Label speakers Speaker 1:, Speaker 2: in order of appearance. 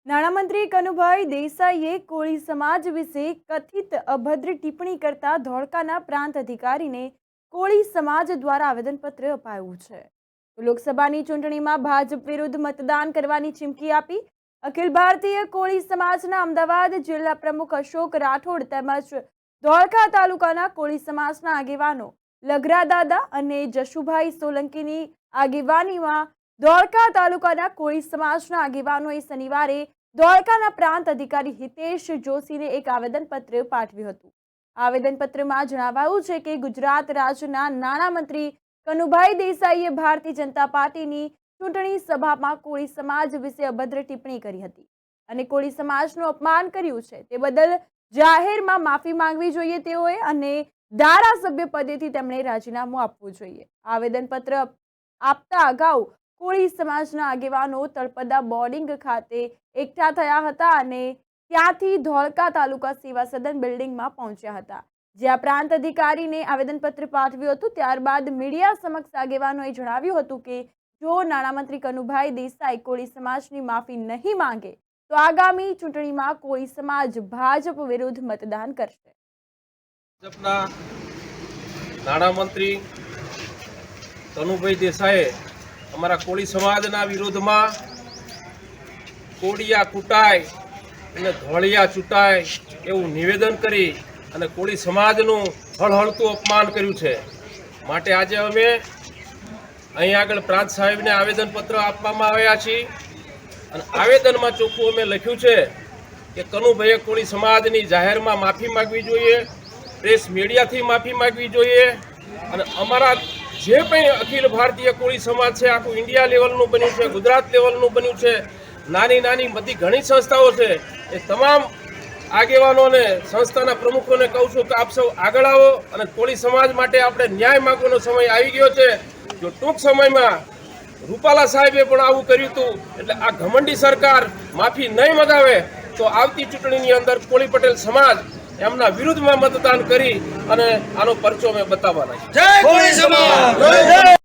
Speaker 1: નાણામંત્રી કનુભાઈ દેસાઈએ કોળી સમાજ વિશે કથિત અભદ્ર ટિપ્પણી કરતા ધોળકાના પ્રાંત અધિકારીને કોળી સમાજ દ્વારા આવેદનપત્ર અપાયું છે. લોકસભાની ચૂંટણીમાં ભાજપ વિરુદ્ધ મતદાન કરવાની ચીમકી આપી અખિલ ભારતીય કોળી સમાજના અમદાવાદ જિલ્લા પ્રમુખ અશોક રાઠોડ તેમજ ધોળકા તાલુકાના કોળી સમાજના આગેવાનો લઘરા દાદા અને જશુભાઈ સોલંકીની આગેવાનીમાં ધોળકા તાલુકાના કોળી સમાજના આગેવાનોએ શનિવારે ધોળકાના પ્રાંત અધિકારી હિતેશ જોશીને એક આવેદનપત્ર પાઠવ્યું હતું. આવેદનપત્રમાં જણાવાયું છે કે ગુજરાત રાજ્યના નાણામંત્રી કનુભાઈ દેસાઈએ ભારતીય જનતા પાર્ટીની ચૂંટણી સભામાં કોળી સમાજ વિશે અભદ્ર ટિપ્પણી કરી હતી અને કોળી સમાજનું અપમાન કર્યું છે. તે બદલ જાહેરમાં માફી માંગવી જોઈએ તેઓએ અને ધારાસભ્ય પદેથી તેમણે રાજીનામું આપવું જોઈએ. આવેદનપત્ર આપતા અગાઉ કોળી સમાજના આગેવાનો તળપદા બોર્ડિંગ ખાતે એકઠા થયા હતા અને ત્યાંથી ધોળકા તાલુકા સેવા સદન બિલ્ડિંગમાં પહોંચ્યા હતા, જ્યાં પ્રાંત અધિકારીને આવેદનપત્ર પાઠવ્યું હતું. ત્યારબાદ મીડિયા સમક્ષ આગેવાનોએ જણાવ્યું હતું કે જો નાણામંત્રી કનુભાઈ દેસાઈ કોળી સમાજની માફી નહીં માંગે તો આગામી ચૂંટણીમાં કોળી સમાજ ભાજપ વિરુદ્ધ મતદાન કરશે.
Speaker 2: ભાજપના નાણામંત્રી કનુભાઈ દેસાઈએ અમારા કોળી સમાજના વિરોધમાં કોળિયા કૂટાય અને ધોળિયા ચૂંટાય એવું નિવેદન કરી અને કોળી સમાજનું હળહળતું અપમાન કર્યું છે. માટે આજે અમે અહીં આગળ પ્રાંત સાહેબને આવેદનપત્ર આપવામાં આવ્યા છીએ અને આવેદનમાં ચોખ્ખું અમે લખ્યું છે કે કનુભાઈએ કોળી સમાજની જાહેરમાં માફી માગવી જોઈએ, પ્રેસ મીડિયાથી માફી માગવી જોઈએ અને અમારા જે કંઈ અખિલ ભારતીય કોળી સમાજ છે, આખું ઇન્ડિયા લેવલનું બન્યું છે, ગુજરાત લેવલનું બન્યું છે, નાની નાની બધી ઘણી સંસ્થાઓ છે, એ તમામ આગેવાનોને સંસ્થાના પ્રમુખોને કહું છું કે આપ સૌ આગળ આવો અને કોળી સમાજ માટે આપણે ન્યાય માંગવાનો સમય આવી ગયો છે. જો ટૂંક સમયમાં રૂપાલા સાહેબે પણ આવું કર્યું હતું એટલે આ ઘમંડી સરકાર માફી નહીં મગાવે તો આવતી ચૂંટણીની અંદર કોળી પટેલ સમાજ એમના વિરુદ્ધમાં મતદાન કરી અને આનો પરચો અમે બતાવવાના છે.
Speaker 3: જય કોળી સમાજ.